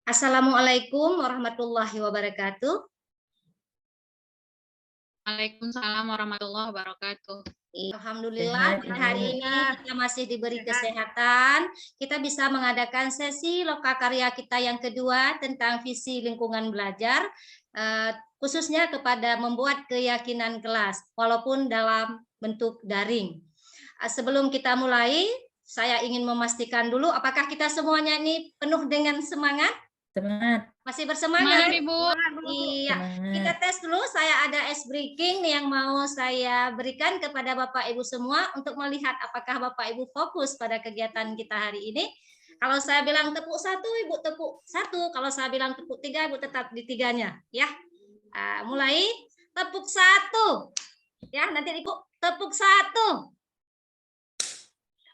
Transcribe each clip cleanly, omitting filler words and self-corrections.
Assalamualaikum warahmatullahi wabarakatuh. Waalaikumsalam warahmatullahi wabarakatuh. Alhamdulillah pada hari ini kita masih diberi kesehatan. Kita bisa mengadakan sesi lokakarya kita yang kedua tentang visi lingkungan belajar, khususnya kepada membuat keyakinan kelas, walaupun dalam bentuk daring. Sebelum kita mulai, saya ingin memastikan dulu apakah kita semuanya ini penuh dengan semangat? Semangat. Masih bersemangat? Ibu. Iya, kita tes dulu. Saya ada ice breaking yang mau saya berikan kepada Bapak Ibu semua untuk melihat apakah Bapak Ibu fokus pada kegiatan kita hari ini. Kalau saya bilang tepuk satu, Ibu tepuk satu. Kalau saya bilang tepuk tiga, Ibu tetap di tiganya. Ya, mulai tepuk satu. Ya, nanti Ibu tepuk satu.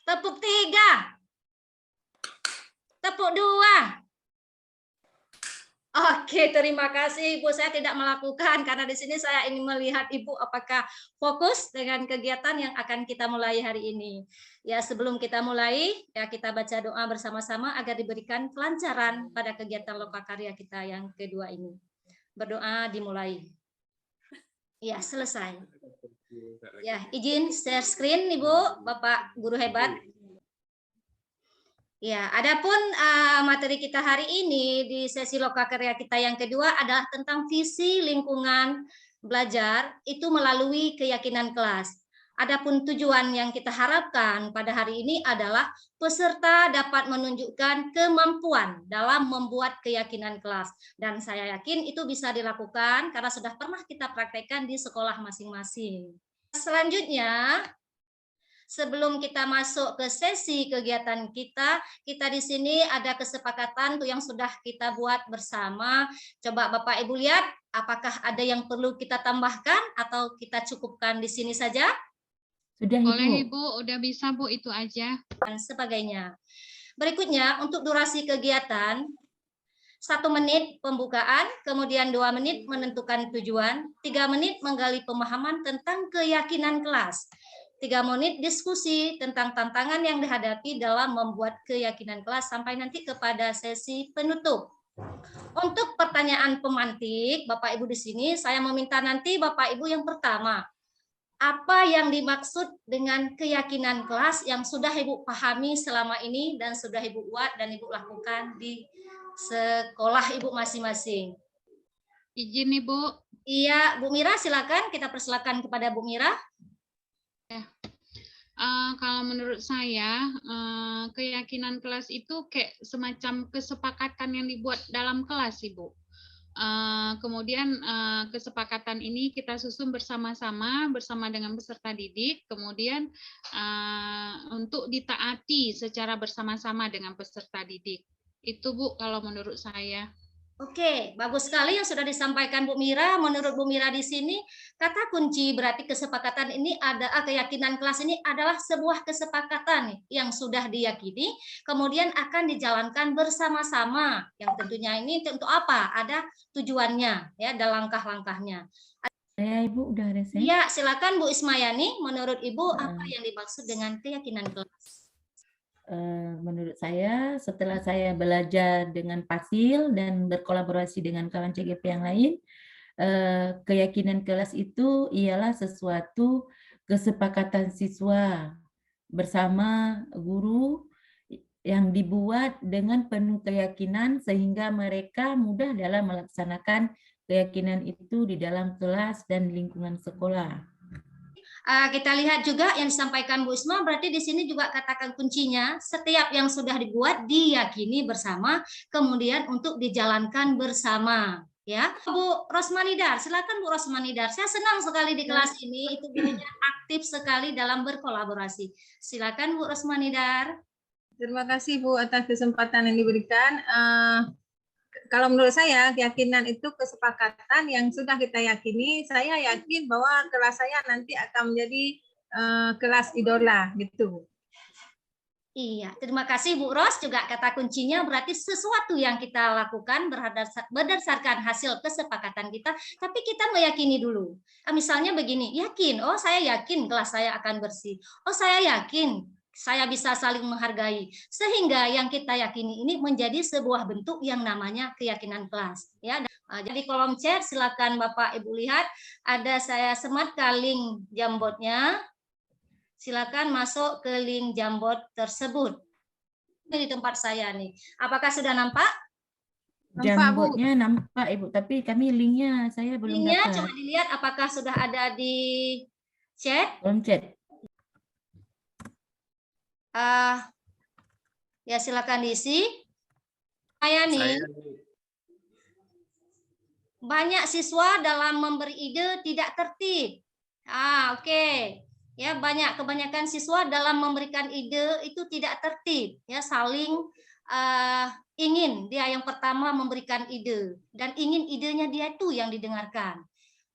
Tepuk tiga. Tepuk dua. Oke, terima kasih Ibu. Saya tidak melakukan karena di sini saya ingin melihat Ibu apakah fokus dengan kegiatan yang akan kita mulai hari ini. Ya, sebelum kita mulai, ya kita baca doa bersama-sama agar diberikan kelancaran pada kegiatan lokakarya kita yang kedua ini. Berdoa dimulai. Ya, selesai. Ya, izin share screen Ibu, Bapak guru hebat. Ya, adapun materi kita hari ini di sesi lokakarya kita yang kedua adalah tentang visi lingkungan belajar itu melalui keyakinan kelas. Adapun tujuan yang kita harapkan pada hari ini adalah peserta dapat menunjukkan kemampuan dalam membuat keyakinan kelas. Dan saya yakin itu bisa dilakukan karena sudah pernah kita praktekkan di sekolah masing-masing. Selanjutnya, sebelum kita masuk ke sesi kegiatan kita di sini ada kesepakatan tuh yang sudah kita buat bersama. Coba Bapak Ibu lihat, apakah ada yang perlu kita tambahkan atau kita cukupkan di sini saja? Sudah, Ibu. Boleh Ibu, udah bisa Bu, itu aja. Dan sebagainya. Berikutnya untuk durasi kegiatan, 1 menit pembukaan, kemudian 2 menit menentukan tujuan, 3 menit menggali pemahaman tentang keyakinan kelas. 3 menit diskusi tentang tantangan yang dihadapi dalam membuat keyakinan kelas sampai nanti kepada sesi penutup. Untuk pertanyaan pemantik, Bapak Ibu di sini saya meminta nanti Bapak Ibu yang pertama, apa yang dimaksud dengan keyakinan kelas yang sudah Ibu pahami selama ini dan sudah Ibu buat dan Ibu lakukan di sekolah Ibu masing-masing? Izin Ibu. Iya, Bu Mira silakan, kita persilakan kepada Bu Mira. Ya. Kalau menurut saya, keyakinan kelas itu kayak semacam kesepakatan yang dibuat dalam kelas, Ibu. Kemudian kesepakatan ini kita susun bersama-sama bersama dengan peserta didik, kemudian untuk ditaati secara bersama-sama dengan peserta didik. Itu Bu, kalau menurut saya. Oke, bagus sekali yang sudah disampaikan Bu Mira. Menurut Bu Mira di sini, kata kunci berarti kesepakatan ini ada keyakinan kelas ini adalah sebuah kesepakatan yang sudah diyakini, kemudian akan dijalankan bersama-sama. Yang tentunya ini untuk apa? Ada tujuannya, ya, ada langkah-langkahnya. Ya, Ibu udah ada saya. Ya, silakan Bu Ismayani. Menurut Ibu apa yang dimaksud dengan keyakinan kelas? Menurut saya, setelah saya belajar dengan Pasil dan berkolaborasi dengan kawan CGP yang lain, keyakinan kelas itu ialah sesuatu kesepakatan siswa bersama guru yang dibuat dengan penuh keyakinan sehingga mereka mudah dalam melaksanakan keyakinan itu di dalam kelas dan lingkungan sekolah. Kita lihat juga yang disampaikan Bu Isma, berarti di sini juga katakan kuncinya, setiap yang sudah dibuat diyakini bersama, kemudian untuk dijalankan bersama. Ya, Bu Rosmanidar, silakan Bu Rosmanidar. Saya senang sekali di kelas ini, itu gurunya aktif sekali dalam berkolaborasi. Silakan Bu Rosmanidar. Terima kasih Bu atas kesempatan yang diberikan. Kalau menurut saya, keyakinan itu kesepakatan yang sudah kita yakini. Saya yakin bahwa kelas saya nanti akan menjadi kelas idola, gitu. Iya, terima kasih Bu Ros. Juga kata kuncinya berarti sesuatu yang kita lakukan berdasarkan hasil kesepakatan kita, tapi kita meyakini dulu. Misalnya begini, yakin, oh saya yakin kelas saya akan bersih. Oh saya yakin saya bisa saling menghargai, sehingga yang kita yakini ini menjadi sebuah bentuk yang namanya keyakinan kelas. Ya, jadi kolom chat silakan Bapak Ibu lihat, ada saya sematkan link Jamboardnya. Silakan masuk ke link Jamboard tersebut. Ini di tempat saya nih. Apakah sudah nampak? Nampak, Bu. Jamboardnya nampak Ibu, tapi kami linknya saya belum Linknya dapat. coba dilihat apakah sudah ada di chat. Kolom chat. Ya silakan diisi. Saya nih, banyak siswa dalam memberi ide tidak tertib. Oke. Ya, kebanyakan siswa dalam memberikan ide itu tidak tertib, ya, saling ingin dia yang pertama memberikan ide dan ingin idenya dia itu yang didengarkan.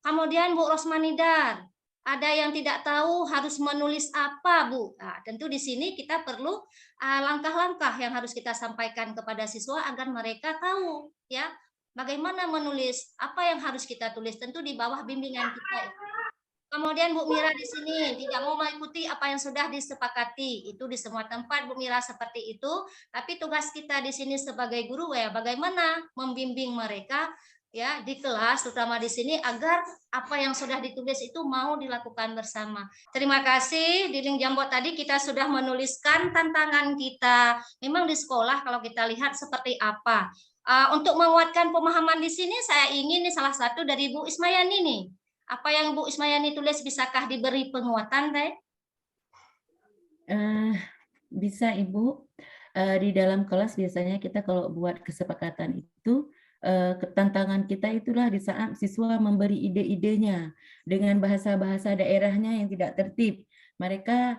Kemudian Bu Rosmanidar, ada yang tidak tahu harus menulis apa, Bu. Nah, tentu di sini kita perlu langkah-langkah yang harus kita sampaikan kepada siswa agar mereka tahu, ya, bagaimana menulis, apa yang harus kita tulis, tentu di bawah bimbingan kita. Kemudian Bu Mira di sini tidak mau mengikuti apa yang sudah disepakati. Itu di semua tempat Bu Mira seperti itu. Tapi tugas kita di sini sebagai guru ya bagaimana membimbing mereka ya di kelas terutama di sini agar apa yang sudah ditulis itu mau dilakukan bersama. Terima kasih. Di link Jamboard tadi kita sudah menuliskan tantangan kita. Memang di sekolah kalau kita lihat seperti apa. Untuk menguatkan pemahaman di sini saya ingin nih salah satu dari Bu Ismayani nih. Apa yang Bu Ismayani tulis bisakah diberi penguatan, Teh? Bisa Ibu. Di dalam kelas biasanya kita kalau buat kesepakatan itu tantangan kita itulah di saat siswa memberi ide-idenya dengan bahasa-bahasa daerahnya yang tidak tertib. Mereka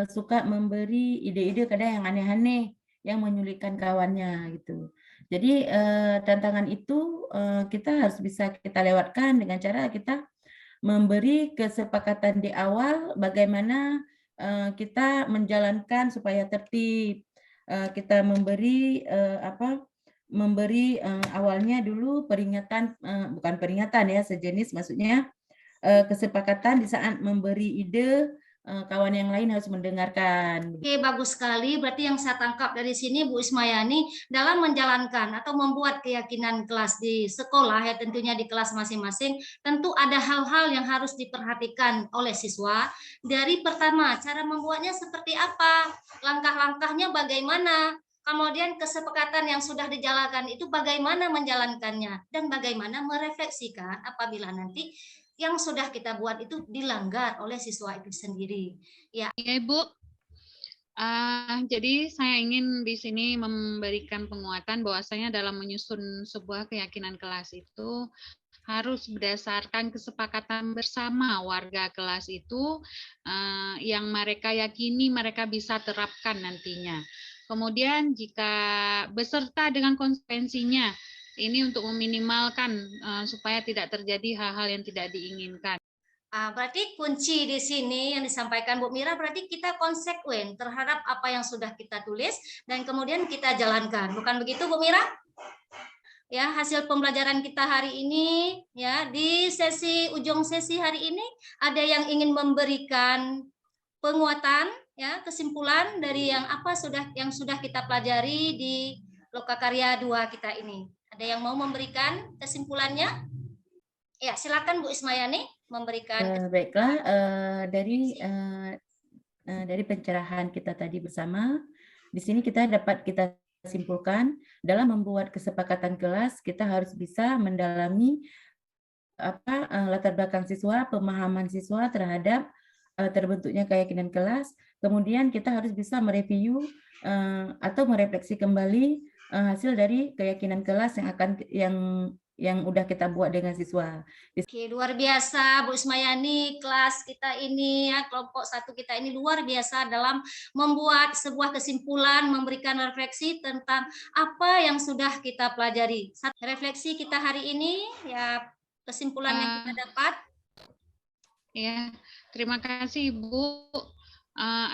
suka memberi ide-ide kadang yang aneh-aneh yang menyulitkan kawannya gitu. Jadi tantangan itu kita harus bisa kita lewatkan dengan cara kita memberi kesepakatan di awal bagaimana kita menjalankan supaya tertib. Kita memberi awalnya dulu peringatan, bukan peringatan ya, sejenis maksudnya kesepakatan di saat memberi ide kawan yang lain harus mendengarkan. Oke, bagus sekali. Berarti yang saya tangkap dari sini Bu Ismayani dalam menjalankan atau membuat keyakinan kelas di sekolah ya tentunya di kelas masing-masing tentu ada hal-hal yang harus diperhatikan oleh siswa. Dari pertama, cara membuatnya seperti apa? Langkah-langkahnya bagaimana? Kemudian kesepakatan yang sudah dijalankan itu bagaimana menjalankannya dan bagaimana merefleksikan apabila nanti yang sudah kita buat itu dilanggar oleh siswa itu sendiri. Ya, Ibu. Jadi saya ingin di sini memberikan penguatan bahwasanya dalam menyusun sebuah keyakinan kelas itu harus berdasarkan kesepakatan bersama warga kelas itu yang mereka yakini mereka bisa terapkan nantinya. Kemudian jika beserta dengan konsekuensinya, ini untuk meminimalkan supaya tidak terjadi hal-hal yang tidak diinginkan. Berarti kunci di sini yang disampaikan Bu Mira berarti kita konsekuen terhadap apa yang sudah kita tulis dan kemudian kita jalankan. Bukan begitu Bu Mira? Ya, hasil pembelajaran kita hari ini ya di ujung sesi hari ini ada yang ingin memberikan penguatan ya, kesimpulan dari yang sudah kita pelajari di Lokakarya 2 kita ini. Ada yang mau memberikan kesimpulannya? Ya, silakan Bu Ismayani memberikan. Baiklah, dari pencerahan kita tadi bersama, di sini kita simpulkan dalam membuat kesepakatan kelas kita harus bisa mendalami latar belakang siswa, pemahaman siswa terhadap terbentuknya keyakinan kelas. Kemudian kita harus bisa mereview atau merefleksi kembali hasil dari keyakinan kelas yang udah kita buat dengan siswa. Oke, luar biasa Bu Ismayani, kelas kita ini ya, kelompok 1 kita ini luar biasa dalam membuat sebuah kesimpulan, memberikan refleksi tentang apa yang sudah kita pelajari. Refleksi kita hari ini ya, kesimpulan yang kita dapat. Ya, terima kasih Ibu.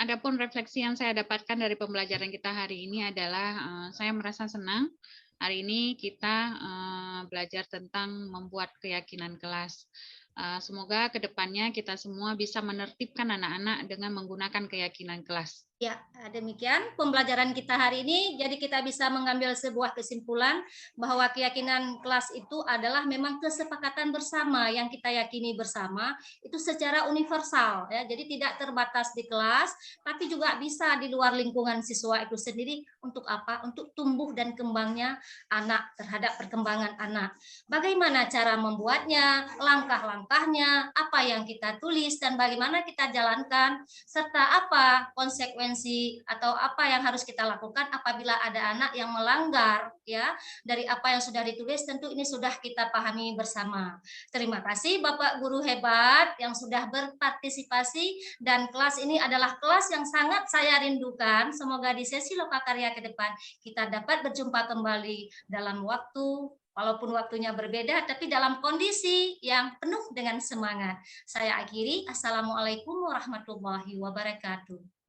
Adapun refleksi yang saya dapatkan dari pembelajaran kita hari ini adalah saya merasa senang hari ini kita belajar tentang membuat keyakinan kelas. Semoga ke depannya kita semua bisa menertibkan anak-anak dengan menggunakan keyakinan kelas. Ya, demikian pembelajaran kita hari ini. Jadi kita bisa mengambil sebuah kesimpulan bahwa keyakinan kelas itu adalah memang kesepakatan bersama yang kita yakini bersama itu secara universal ya. Jadi tidak terbatas di kelas, tapi juga bisa di luar lingkungan siswa itu sendiri. Untuk apa? Untuk tumbuh dan kembangnya anak, terhadap perkembangan anak. Bagaimana cara membuatnya, langkah-langkahnya, apa yang kita tulis dan bagaimana kita jalankan, serta apa konsekuensi atau apa yang harus kita lakukan apabila ada anak yang melanggar ya dari apa yang sudah ditulis. Tentu ini sudah kita pahami bersama. Terima kasih Bapak guru hebat yang sudah berpartisipasi, dan kelas ini adalah kelas yang sangat saya rindukan. Semoga di sesi lokakarya ke depan kita dapat berjumpa kembali dalam waktu, walaupun waktunya berbeda, tapi dalam kondisi yang penuh dengan semangat. Saya akhiri. Assalamualaikum warahmatullahi wabarakatuh.